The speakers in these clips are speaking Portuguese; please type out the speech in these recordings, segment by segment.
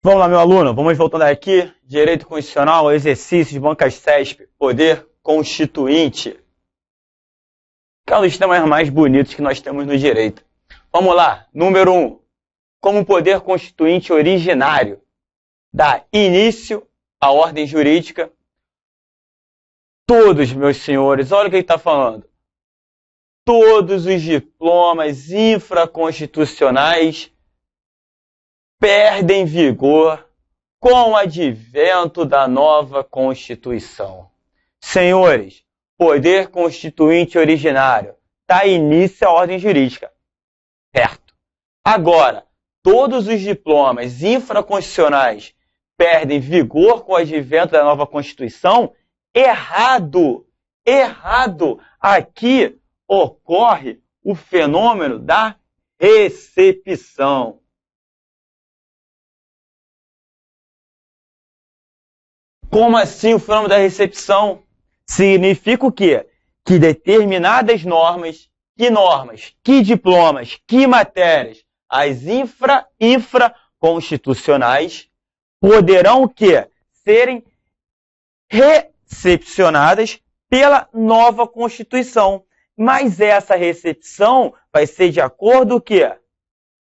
Vamos lá, meu aluno, vamos voltando aqui. Direito Constitucional, exercício de bancas CESP, poder constituinte. Que é um dos temas mais bonitos que nós temos no direito. Vamos lá, número 1. Como poder constituinte originário, dá início à ordem jurídica. Todos, meus senhores, olha o que ele está falando. Todos os diplomas infraconstitucionais perdem vigor com o advento da nova Constituição. Senhores, poder constituinte originário dá início à ordem jurídica. Certo. Agora, todos os diplomas infraconstitucionais perdem vigor com o advento da nova Constituição? Errado! Errado! Aqui ocorre o fenômeno da recepção. Como assim o fenômeno da recepção? Significa o quê? Que determinadas normas, que diplomas, que matérias, as infraconstitucionais, poderão o quê? Serem recepcionadas pela nova Constituição. Mas essa recepção vai ser de acordo o quê?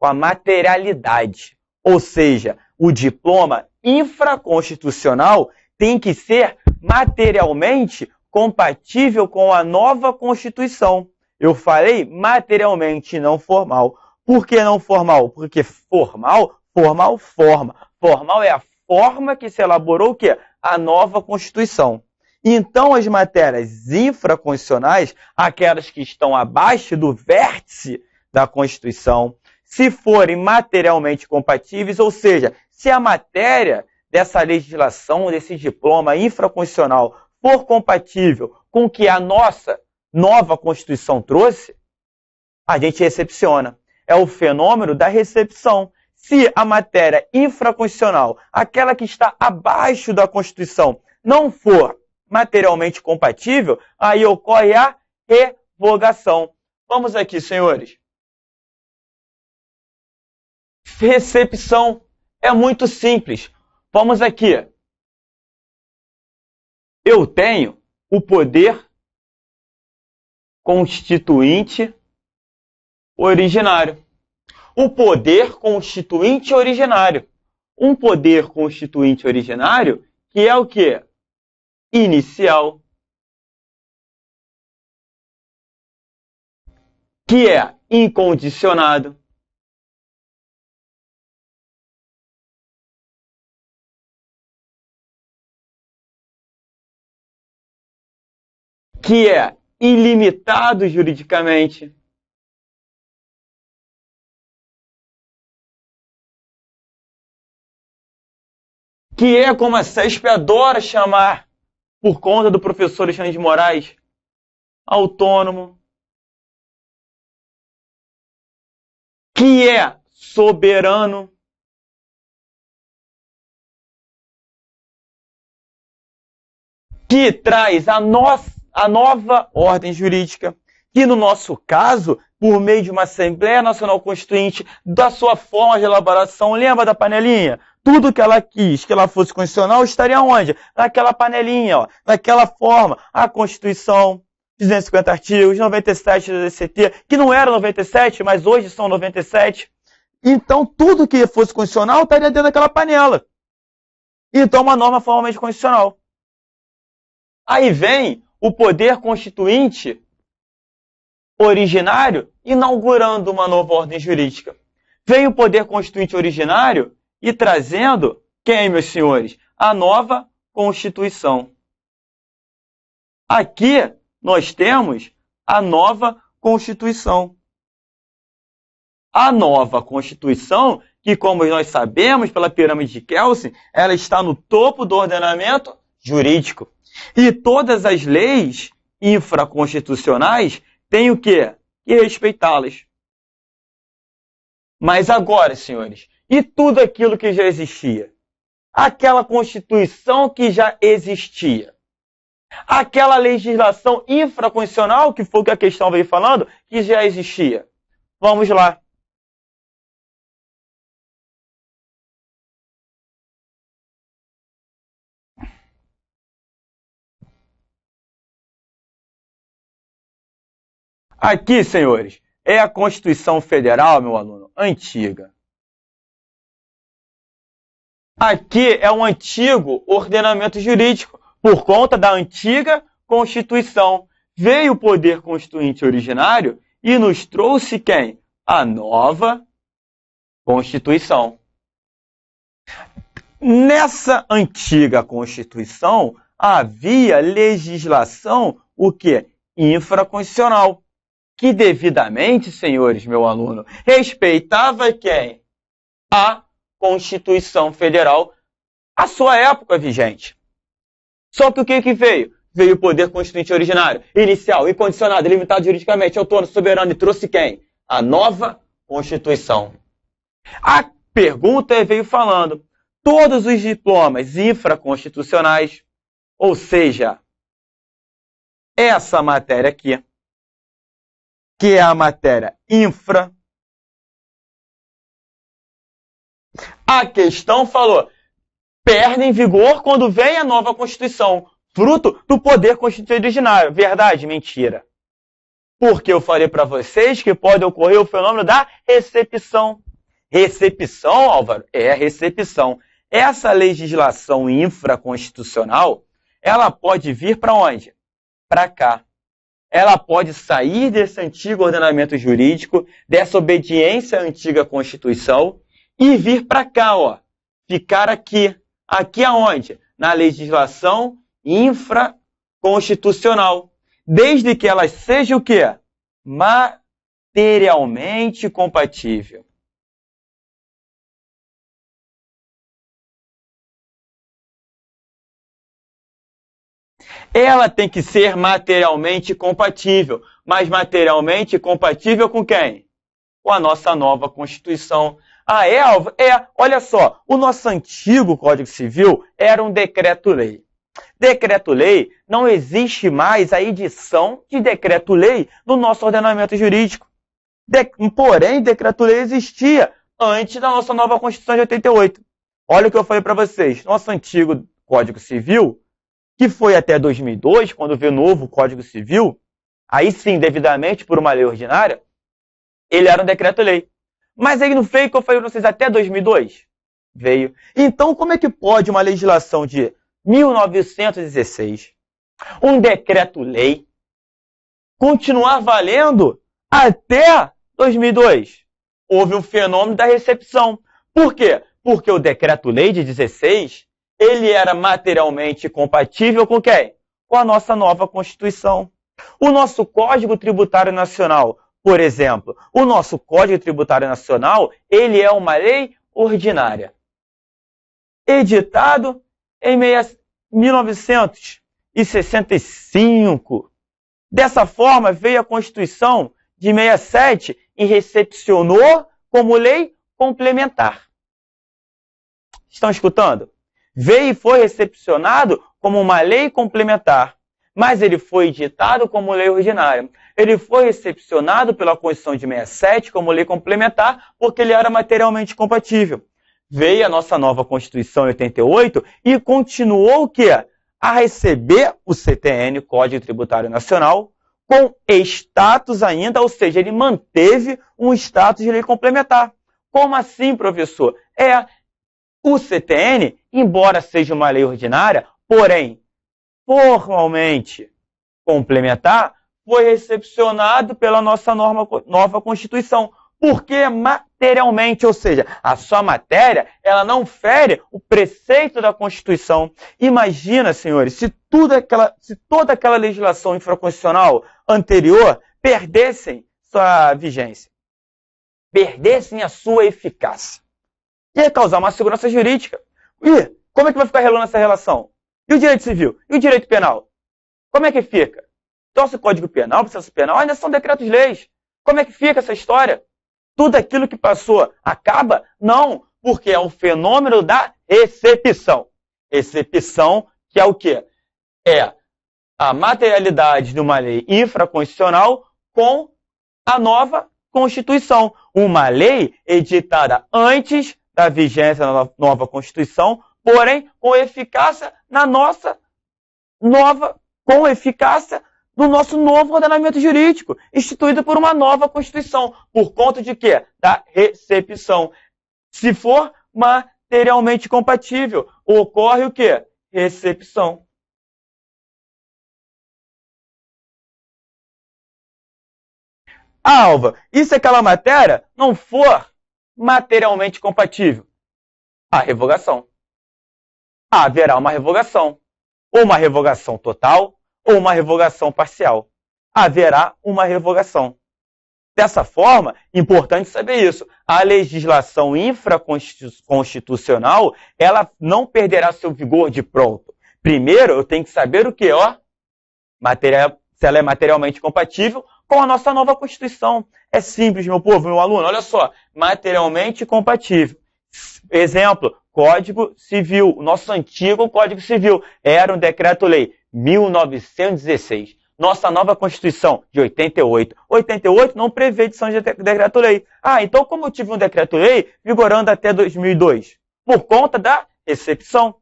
Com a materialidade. Ou seja, o diploma infraconstitucional tem que ser materialmente compatível com a nova Constituição. Eu falei materialmente, não formal. Por que não formal? Porque formal forma. Formal é a forma que se elaborou o quê? A nova Constituição. Então, as matérias infraconstitucionais, aquelas que estão abaixo do vértice da Constituição, se forem materialmente compatíveis, ou seja, se a matéria dessa legislação, desse diploma infraconstitucional for compatível com o que a nossa nova Constituição trouxe, a gente recepciona. É o fenômeno da recepção. Se a matéria infraconstitucional, aquela que está abaixo da Constituição, não for materialmente compatível, aí ocorre a revogação. Vamos aqui, senhores. Recepção é muito simples. Vamos aqui. Eu tenho o poder constituinte originário. O poder constituinte originário. Um poder constituinte originário que é o quê? Inicial. Que é incondicionado. Que é ilimitado juridicamente. Que é como a CESP adora chamar, por conta do professor Alexandre de Moraes, autônomo. Que é soberano. Que traz a nova ordem jurídica, que no nosso caso, por meio de uma Assembleia Nacional Constituinte, da sua forma de elaboração, lembra da panelinha? Tudo que ela quis que ela fosse constitucional estaria onde? Naquela panelinha, ó, naquela forma. A Constituição, 250 artigos, 97 do DCT, que não era 97, mas hoje são 97. Então, tudo que fosse constitucional estaria dentro daquela panela. Então, uma norma formalmente constitucional. Aí vem o poder constituinte originário inaugurando uma nova ordem jurídica. Vem o poder constituinte originário e trazendo, quem, meus senhores? A nova Constituição. Aqui nós temos a nova Constituição. A nova Constituição, que como nós sabemos pela pirâmide de Kelsen, ela está no topo do ordenamento jurídico. E todas as leis infraconstitucionais têm o quê? Que respeitá-las. Mas agora, senhores, e tudo aquilo que já existia? aquela Constituição que já existia. Aquela legislação infraconstitucional, que foi o que a questão veio falando, que já existia. Vamos lá. Aqui, senhores, é a Constituição Federal, meu aluno, antiga. Aqui é um antigo ordenamento jurídico. Por conta da antiga Constituição, veio o poder constituinte originário e nos trouxe quem? A nova Constituição. Nessa antiga Constituição, havia legislação, o quê? Infraconstitucional, que devidamente, senhores, meu aluno, respeitava quem? A Constituição Federal, à sua época vigente. Só que o que veio? Veio o poder constituinte originário, inicial, incondicionado, limitado juridicamente, autônomo, soberano, e trouxe quem? A nova Constituição. A pergunta veio falando, todos os diplomas infraconstitucionais, ou seja, essa matéria aqui, que é a matéria infra, a questão falou, perde em vigor quando vem a nova Constituição, fruto do poder constituinte originário. Verdade? Mentira. Porque eu falei para vocês que pode ocorrer o fenômeno da recepção. Recepção, Álvaro? É recepção. Essa legislação infraconstitucional, ela pode vir para onde? Para cá. Ela pode sair desse antigo ordenamento jurídico, dessa obediência à antiga Constituição, e vir para cá, ó. Ficar aqui. Aqui aonde? Na legislação infraconstitucional. Desde que ela seja o quê? Materialmente compatível. Ela tem que ser materialmente compatível. Mas materialmente compatível com quem? Com a nossa nova Constituição. Ah, é, Alva? É, olha só, o nosso antigo Código Civil era um decreto-lei. Decreto-lei, não existe mais a edição de decreto-lei no nosso ordenamento jurídico. Porém, decreto-lei existia antes da nossa nova Constituição de 88. Olha o que eu falei para vocês. Nosso antigo Código Civil, que foi até 2002, quando veio o novo Código Civil, aí sim, devidamente por uma lei ordinária, ele era um decreto-lei. Mas aí não veio, que eu falei para vocês, até 2002? Veio. Então, como é que pode uma legislação de 1916, um decreto-lei, continuar valendo até 2002? Houve um fenômeno da recepção. Por quê? Porque o decreto-lei de 16, ele era materialmente compatível com quem? Com a nossa nova Constituição. O nosso Código Tributário Nacional, por exemplo, o nosso Código Tributário Nacional, ele é uma lei ordinária. Editado em 1965. Dessa forma, veio a Constituição de 67 e recepcionou como lei complementar. Estão escutando? Veio e foi recepcionado como uma lei complementar, mas ele foi editado como lei ordinária. Ele foi recepcionado pela Constituição de 67 como lei complementar, porque ele era materialmente compatível. Veio a nossa nova Constituição em 88 e continuou o quê? A receber o CTN, Código Tributário Nacional, com status ainda, ou seja, ele manteve um status de lei complementar. Como assim, professor? O CTN, embora seja uma lei ordinária, porém, formalmente complementar, foi recepcionado pela nossa nova Constituição. Porque materialmente, ou seja, a sua matéria, ela não fere o preceito da Constituição. Imagina, senhores, se toda aquela legislação infraconstitucional anterior perdessem sua vigência, perdessem a sua eficácia. Ia causar uma segurança jurídica. E como é que vai ficar rolando essa relação? E o direito civil? E o direito penal? Como é que fica? Nosso Código Penal, processo penal, ainda são decretos-leis. Como é que fica essa história? Tudo aquilo que passou acaba? Não, Porque é o fenômeno da recepção. Recepção, que é o quê? É a materialidade de uma lei infraconstitucional com a nova Constituição. Uma lei editada antes da vigência da nova Constituição, porém com eficácia na nossa nova, com eficácia do nosso novo ordenamento jurídico, instituído por uma nova Constituição. Por conta de quê? Da recepção. Se for materialmente compatível, ocorre o quê? Recepção. Alva, e se aquela matéria não for materialmente compatível? A revogação. Haverá uma revogação. Ou uma revogação total, ou uma revogação parcial. Haverá uma revogação. Dessa forma, importante saber isso, a legislação infraconstitucional, ela não perderá seu vigor de pronto. Primeiro, eu tenho que saber o que, se ela é materialmente compatível com a nossa nova Constituição. É simples, meu povo, meu aluno, olha só, materialmente compatível. Exemplo, Código Civil, o nosso antigo Código Civil, era um decreto-lei 1916. Nossa nova Constituição, de 88. 88 não prevê edição de decreto-lei. Então como eu tive um decreto-lei vigorando até 2002? Por conta da recepção.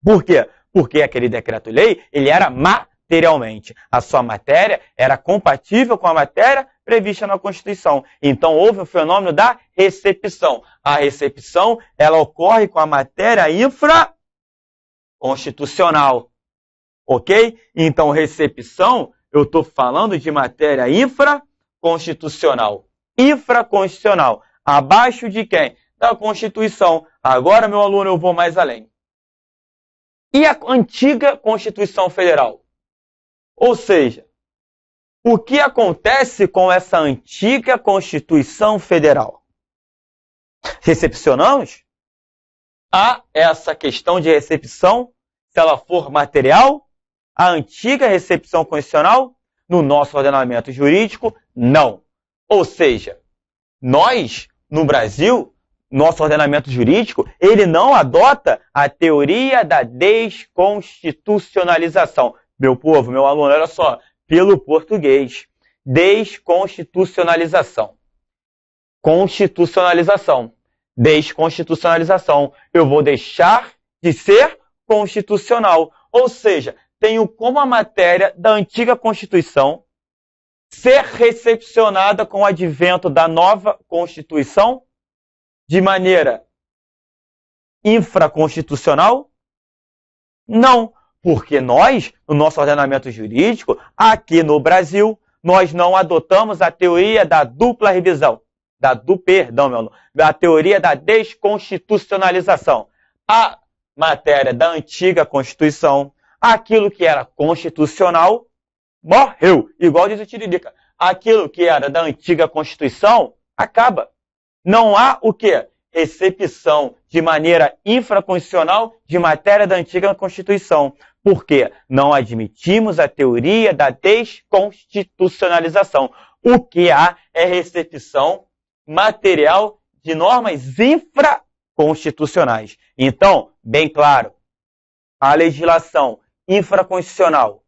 Por quê? Porque aquele decreto-lei, ele era materialmente. A sua matéria era compatível com a matéria prevista na Constituição. Então houve o fenômeno da recepção. A recepção, ela ocorre com a matéria infraconstitucional. Ok? Então, recepção, eu estou falando de matéria infraconstitucional. Infraconstitucional. Abaixo de quem? Da Constituição. Agora, meu aluno, eu vou mais além. E a antiga Constituição Federal? Ou seja, o que acontece com essa antiga Constituição Federal? Recepcionamos? Há essa questão de recepção, se ela for material, a antiga recepção constitucional, no nosso ordenamento jurídico, não. Ou seja, nós, no Brasil, nosso ordenamento jurídico, ele não adota a teoria da desconstitucionalização. Meu povo, meu aluno, olha só, pelo português, desconstitucionalização. Constitucionalização. Desconstitucionalização. Eu vou deixar de ser constitucional. Ou seja, tenho como a matéria da antiga Constituição ser recepcionada com o advento da nova Constituição de maneira infraconstitucional? Não, porque nós, no nosso ordenamento jurídico, aqui no Brasil, nós não adotamos a teoria da dupla revisão, da teoria da desconstitucionalização. A matéria da antiga Constituição, aquilo que era constitucional, morreu. Igual diz o Tiririca. Aquilo que era da antiga Constituição, acaba. Não há o quê? Recepção de maneira infraconstitucional de matéria da antiga Constituição. Por quê? Não admitimos a teoria da desconstitucionalização. O que há é recepção material de normas infraconstitucionais. Então, bem claro, a legislação infraconstitucional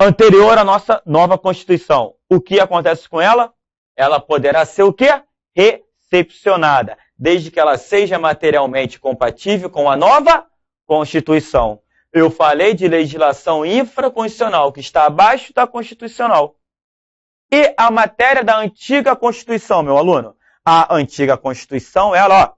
anterior à nossa nova Constituição, o que acontece com ela? Ela poderá ser o quê? Recepcionada, desde que ela seja materialmente compatível com a nova Constituição. Eu falei de legislação infraconstitucional, que está abaixo da Constitucional. E a matéria da antiga Constituição, meu aluno? A antiga Constituição, ela,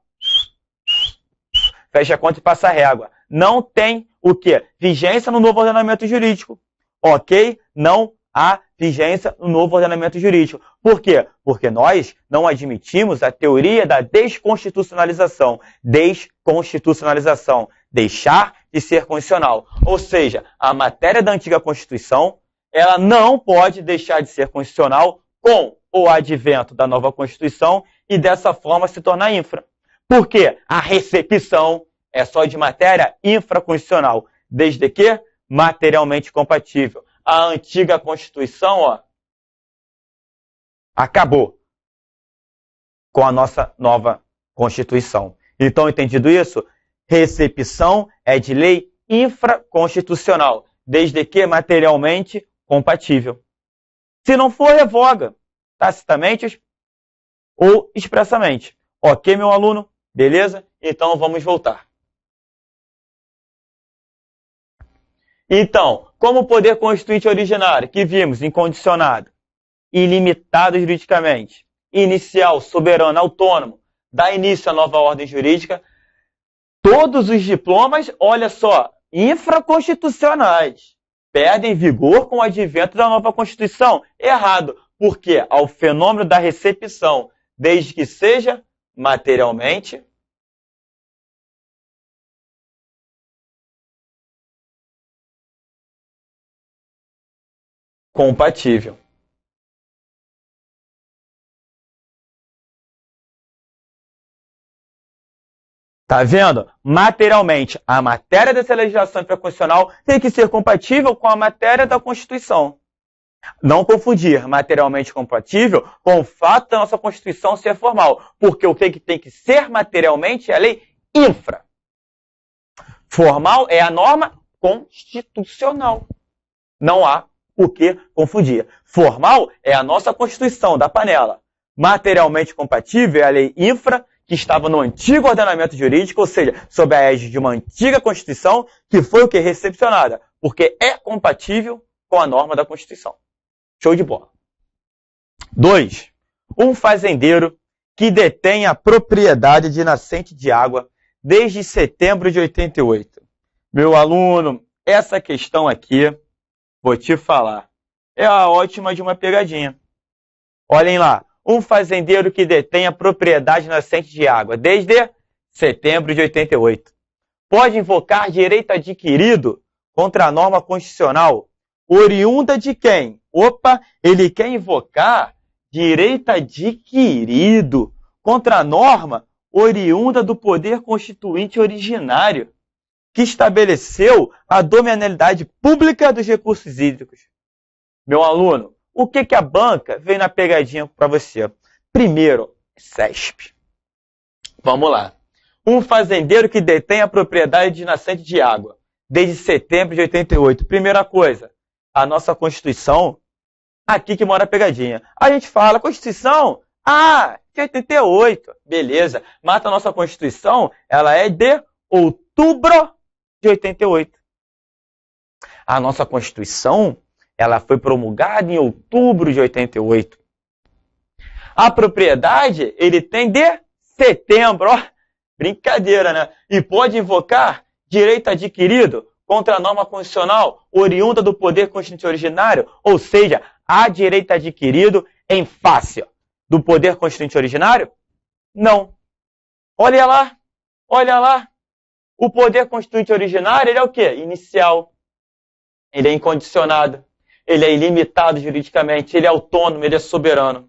fecha a conta e passa a régua. Não tem o quê? Vigência no novo ordenamento jurídico. Ok? Não há vigência no novo ordenamento jurídico. Por quê? Porque nós não admitimos a teoria da desconstitucionalização. Desconstitucionalização. Deixar de ser constitucional. Ou seja, a matéria da antiga Constituição, ela não pode deixar de ser constitucional com o advento da nova Constituição e dessa forma se tornar infra. Por quê? A recepção é só de matéria infraconstitucional, desde que materialmente compatível. A antiga Constituição, acabou com a nossa nova Constituição. Então, entendido isso, recepção é de lei infraconstitucional, desde que materialmente compatível. Se não for, revoga, tacitamente ou expressamente. Ok, meu aluno? Beleza? Então, vamos voltar. Então, como o poder constituinte originário, que vimos, incondicionado, ilimitado juridicamente, inicial, soberano, autônomo, dá início à nova ordem jurídica, todos os diplomas, olha só, infraconstitucionais, perdem vigor com o advento da nova Constituição. Errado, porque ao fenômeno da recepção, desde que seja materialmente compatível. Tá vendo? Materialmente, a matéria dessa legislação infraconstitucional tem que ser compatível com a matéria da Constituição. Não confundir materialmente compatível com o fato da nossa Constituição ser formal, porque o que tem que ser materialmente é a lei infra. Formal é a norma constitucional. Não há o que confundir. Formal é a nossa Constituição da panela. Materialmente compatível é a lei infra, que estava no antigo ordenamento jurídico, ou seja, sob a égide de uma antiga Constituição, que foi o que? Recepcionada, porque é compatível com a norma da Constituição. Show de bola. 2. Um fazendeiro que detém a propriedade de nascente de água desde setembro de 88. Meu aluno, essa questão aqui, vou te falar, é a ótima de uma pegadinha. Olhem lá. Um fazendeiro que detém a propriedade nascente de água desde setembro de 88. Pode invocar direito adquirido contra a norma constitucional oriunda de quem? Opa, ele quer invocar direito adquirido contra a norma oriunda do poder constituinte originário, que estabeleceu a dominialidade pública dos recursos hídricos. Meu aluno, o que a banca veio na pegadinha para você? Primeiro, CESP. Vamos lá. Um fazendeiro que detém a propriedade de nascente de água desde setembro de 88. Primeira coisa, a nossa Constituição, aqui que mora a pegadinha. A gente fala, Constituição, de 88. Beleza. Mas a nossa Constituição, ela é de outubro de 88. A nossa Constituição, ela foi promulgada em outubro de 88. A propriedade, ele tem de setembro. Ó, brincadeira, né? E pode invocar direito adquirido contra a norma constitucional oriunda do poder constituinte originário, ou seja, há direito adquirido em face do poder constituinte originário? Não. Olha lá, olha lá. O poder constituinte originário, ele é o quê? Inicial. Ele é incondicionado. Ele é ilimitado juridicamente, ele é autônomo, ele é soberano.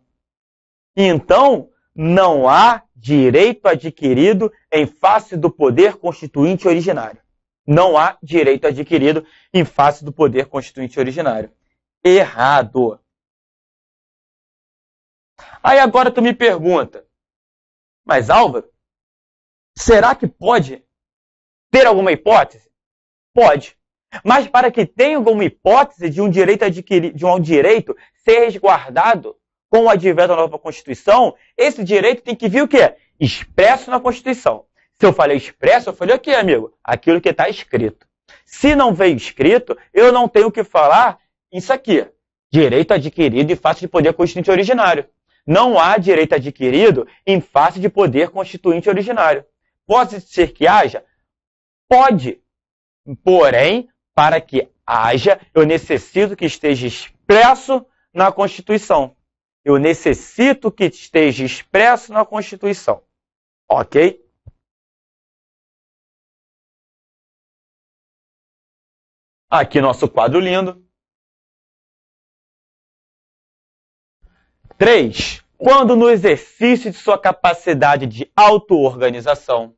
Então, não há direito adquirido em face do poder constituinte originário. Não há direito adquirido em face do poder constituinte originário. Errado. Aí agora tu me pergunta, mas Álvaro, será que pode ter alguma hipótese? Pode. Mas para que tenha alguma hipótese de um direito adquirido, de um direito ser resguardado com o advento da nova Constituição, esse direito tem que vir o quê? Expresso na Constituição. Se eu falei expresso, eu falei o quê, amigo? Aquilo que está escrito. Se não veio escrito, eu não tenho que falar isso aqui. Direito adquirido em face de poder constituinte originário. Não há direito adquirido em face de poder constituinte originário. Pode ser que haja? Pode. Porém, para que haja, eu necessito que esteja expresso na Constituição. Eu necessito que esteja expresso na Constituição. Ok? Aqui nosso quadro lindo. 3. Quando no exercício de sua capacidade de auto-organização,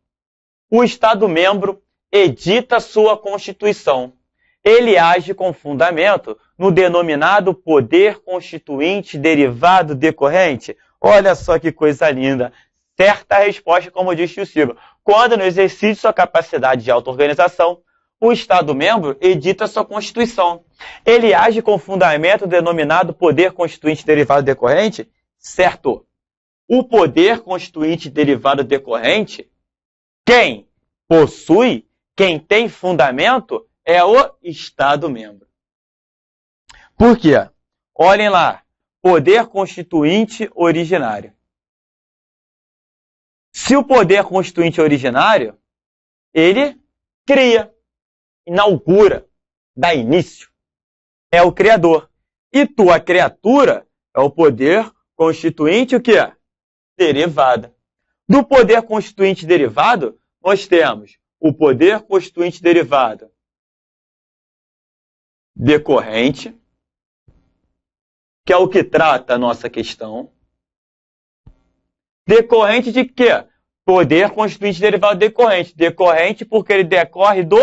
o Estado-membro edita sua Constituição. Ele age com fundamento no denominado poder constituinte derivado decorrente. Olha só que coisa linda. certa resposta, como disse o Silva. Quando, no exercício de sua capacidade de auto-organização, o Estado-membro edita sua Constituição. Ele age com fundamento denominado poder constituinte derivado decorrente? Certo. O poder constituinte derivado decorrente, quem possui, quem tem fundamento, é o Estado-membro. Por quê? Olhem lá. Poder constituinte originário. Se o poder constituinte é originário, ele cria, inaugura, dá início. É o criador. E tua criatura é o poder constituinte o quê? Derivado. Do poder constituinte derivado, nós temos o poder constituinte derivado decorrente, que é o que trata a nossa questão. Decorrente de quê? Poder constituinte derivado decorrente. Decorrente porque ele decorre do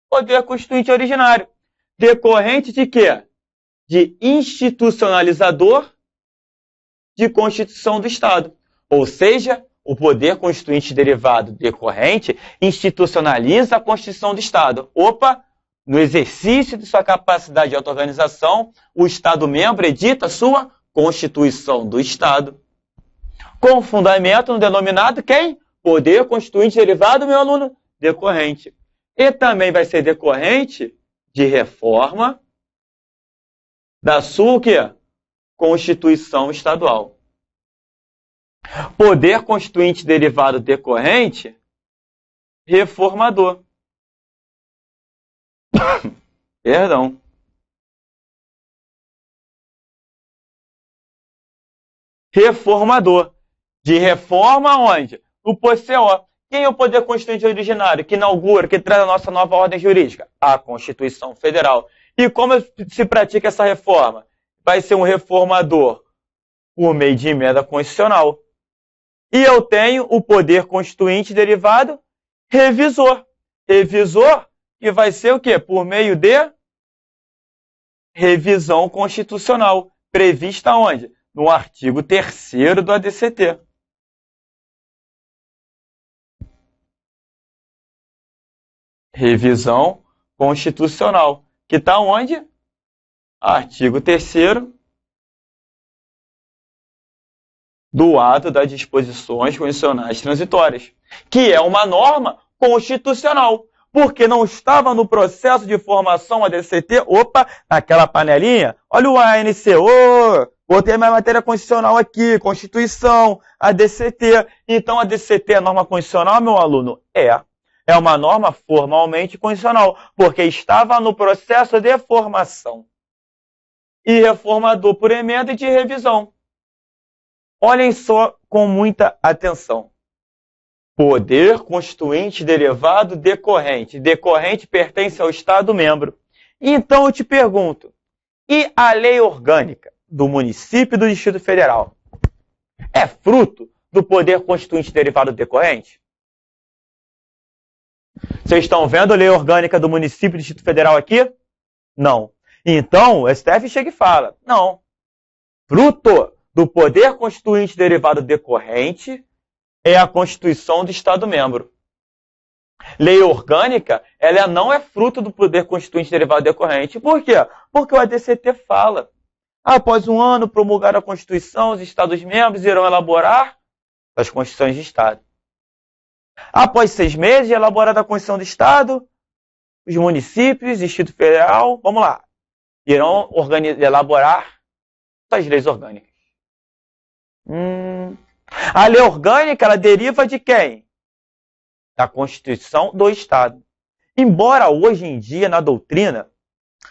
poder constituinte originário. Decorrente de quê? De institucionalizador de Constituição do Estado. Ou seja, o poder constituinte derivado decorrente institucionaliza a Constituição do Estado. Opa! No exercício de sua capacidade de auto-organização, o Estado-membro edita sua Constituição do Estado. Com fundamento no denominado quem? Poder constituinte derivado, meu aluno, decorrente. E também vai ser decorrente de reforma da sua o quê? Constituição estadual. Poder constituinte derivado decorrente, reformador. Perdão. Reformador. De reforma onde? O PCO. Quem é o poder constituinte originário que inaugura, que traz a nossa nova ordem jurídica? A Constituição Federal. E como se pratica essa reforma? Vai ser um reformador por meio de emenda constitucional. E eu tenho o poder constituinte derivado revisor. Revisor que vai ser o quê? Por meio de revisão constitucional. Prevista onde? No artigo 3º do ADCT. Revisão constitucional. Que está onde? Artigo 3º do ato das disposições constitucionais transitórias. Que é uma norma constitucional. Porque não estava no processo de formação ADCT. Opa, naquela panelinha. Olha o ANC. Botei minha matéria constitucional aqui. Constituição, ADCT. Então, ADCT é norma constitucional, meu aluno? É uma norma formalmente constitucional, porque estava no processo de formação. E reformador por emenda e de revisão. Olhem só com muita atenção. Poder constituinte derivado decorrente. Decorrente pertence ao Estado-membro. Então eu te pergunto, e a lei orgânica do município e do Distrito Federal é fruto do poder constituinte derivado decorrente? Vocês estão vendo a lei orgânica do município e do Distrito Federal aqui? Não. Então, o STF chega e fala, não. Fruto do poder constituinte derivado decorrente é a Constituição do Estado-membro. Lei orgânica, ela não é fruto do poder constituinte derivado decorrente. Por quê? Porque o ADCT fala. Após um ano promulgar a Constituição, os Estados-membros irão elaborar as Constituições de Estado. Após 6 meses de elaborada a Constituição do Estado, os municípios, Distrito Federal, vamos lá, irão elaborar as leis orgânicas. A lei orgânica, ela deriva de quem? Da Constituição do Estado. Embora hoje em dia, na doutrina,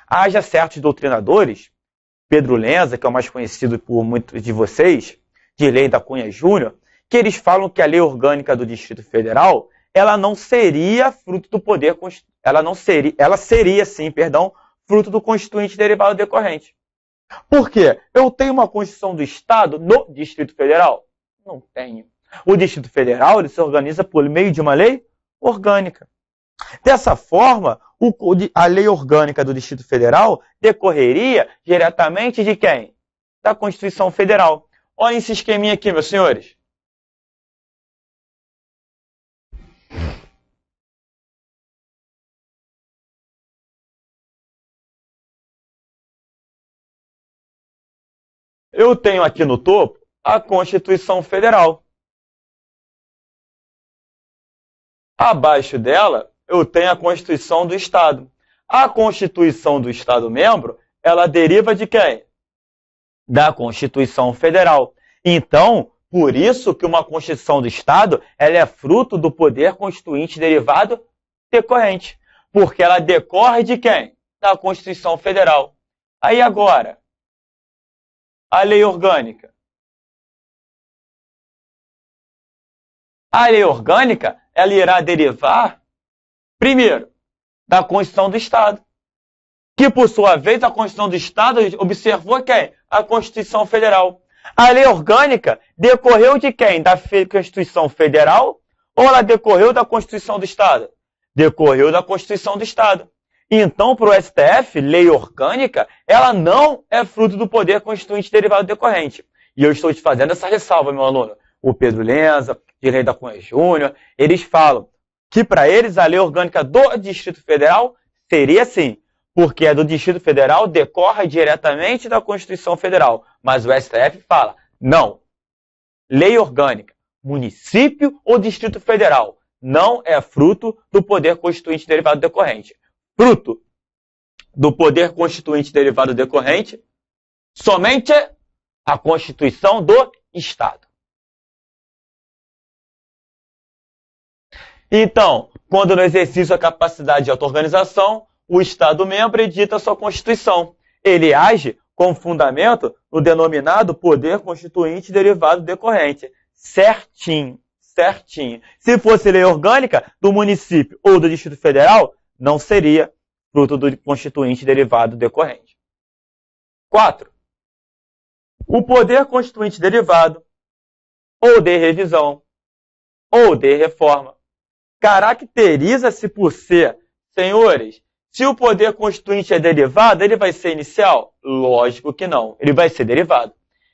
haja certos doutrinadores, Pedro Lenza, que é o mais conhecido por muitos de vocês, de Lei da Cunha Júnior, que eles falam que a lei orgânica do Distrito Federal, ela não seria fruto do poder, ela seria sim, fruto do constituinte derivado decorrente. Por quê? Eu tenho uma Constituição do Estado no Distrito Federal? Não tenho. O Distrito Federal ele se organiza por meio de uma lei orgânica. Dessa forma, a lei orgânica do Distrito Federal decorreria diretamente de quem? Da Constituição Federal. Olha esse esqueminha aqui, meus senhores. eu tenho aqui no topo a Constituição Federal. Abaixo dela, eu tenho a Constituição do Estado. A Constituição do Estado-membro, ela deriva de quem? Da Constituição Federal. Então, por isso que uma Constituição do Estado, ela é fruto do poder constituinte derivado decorrente. Porque ela decorre de quem? Da Constituição Federal. Aí agora, a lei orgânica. A lei orgânica, ela irá derivar, primeiro, da Constituição do Estado. Que, por sua vez, a Constituição do Estado observou quem? A Constituição Federal. A lei orgânica decorreu de quem? Da Constituição Federal ou ela decorreu da Constituição do Estado? Decorreu da Constituição do Estado. Então, para o STF, lei orgânica, ela não é fruto do poder constituinte derivado decorrente. E eu estou te fazendo essa ressalva, meu aluno. O Pedro Lenza, Direito da Cunha Júnior, eles falam que para eles a lei orgânica do Distrito Federal seria assim, porque a do Distrito Federal decorre diretamente da Constituição Federal. Mas o STF fala, não, lei orgânica, município ou Distrito Federal, não é fruto do poder constituinte derivado decorrente. Fruto do poder constituinte derivado decorrente, somente a Constituição do Estado. Então, quando no exercício da capacidade de auto-organização, o Estado-membro edita sua Constituição. Ele age com fundamento no denominado poder constituinte derivado decorrente. Certinho, certinho. Se fosse lei orgânica do município ou do Distrito Federal, não seria fruto do constituinte derivado decorrente. 4. O poder constituinte derivado, ou de revisão, ou de reforma, caracteriza-se por ser, senhores, se o poder constituinte é derivado, ele vai ser inicial? Lógico que não. Ele vai ser derivado.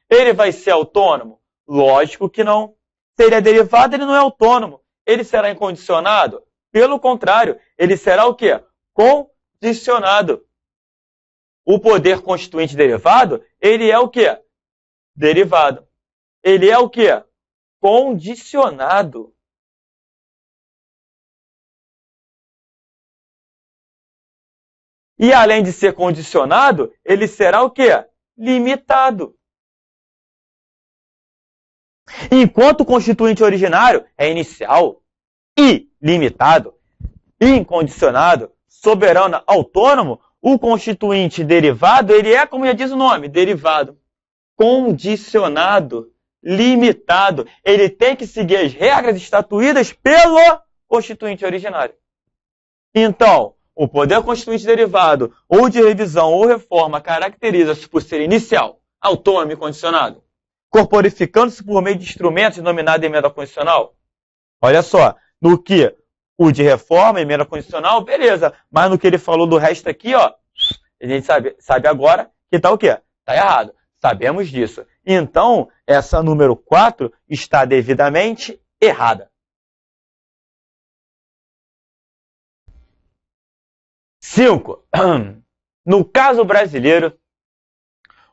Ele vai ser autônomo? Lógico que não. Se ele é derivado, ele não é autônomo. Ele será incondicionado? Pelo contrário, ele será o quê? Condicionado. O poder constituinte derivado, ele é o quê? Derivado. Ele é o quê? Condicionado. E além de ser condicionado, ele será o quê? Limitado. Enquanto o constituinte originário é inicial, ilimitado, incondicionado, soberano, autônomo, o constituinte derivado, ele é, como já diz o nome, derivado. Condicionado, limitado. Ele tem que seguir as regras estatuídas pelo constituinte originário. Então, o poder constituinte derivado, ou de revisão ou reforma, caracteriza-se por ser inicial, autônomo e condicionado, corporificando-se por meio de instrumentos denominados emenda condicional. Olha só, no que o de reforma, emenda condicional, beleza, mas no que ele falou do resto aqui, ó, a gente sabe agora que tá o quê? Tá errado. Sabemos disso. Então, essa número 4 está devidamente errada. 5. No caso brasileiro,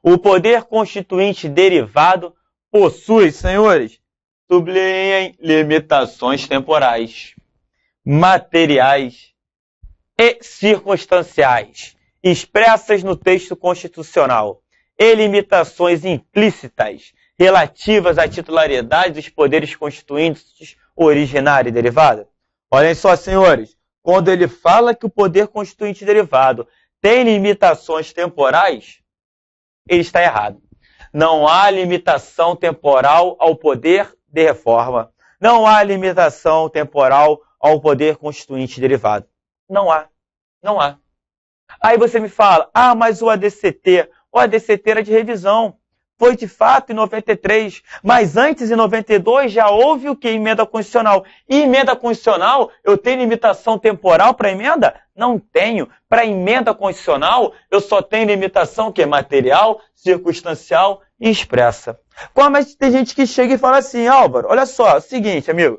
o poder constituinte derivado possui, senhores, sublinhem, limitações temporais, materiais e circunstanciais, expressas no texto constitucional, e limitações implícitas relativas à titularidade dos poderes constituintes originário e derivado. Olhem só, senhores, quando ele fala que o poder constituinte derivado tem limitações temporais, ele está errado. Não há limitação temporal ao poder de reforma. Não há limitação temporal ao poder constituinte derivado. Não há. Não há. Aí você me fala, mas o ADCT era de revisão. Foi de fato em 93, mas antes em 92 já houve o que? Emenda constitucional. E emenda constitucional, eu tenho limitação temporal para emenda? Não tenho. Para emenda constitucional, eu só tenho limitação que é material, circunstancial e expressa. Mas tem gente que chega e fala assim, Álvaro, olha só, é o seguinte, amigo.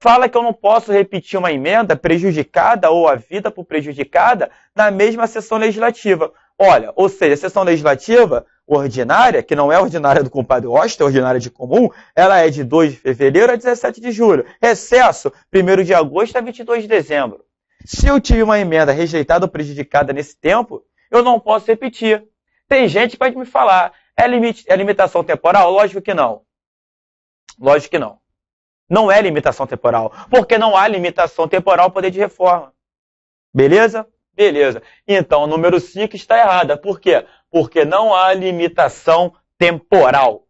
Fala que eu não posso repetir uma emenda prejudicada ou a vida por prejudicada na mesma sessão legislativa. Olha, ou seja, a sessão legislativa, ordinária, que não é ordinária do compadre Washington, é ordinária de comum, ela é de 2 de fevereiro a 17 de julho. Recesso, 1º de agosto a 22 de dezembro. Se eu tive uma emenda rejeitada ou prejudicada nesse tempo, eu não posso repetir. Tem gente que pode me falar, é limitação temporal? Lógico que não. Lógico que não. Não é limitação temporal, porque não há limitação temporal ao poder de reforma. Beleza? Beleza. Então, o número 5 está errada. Por quê? Porque não há limitação temporal.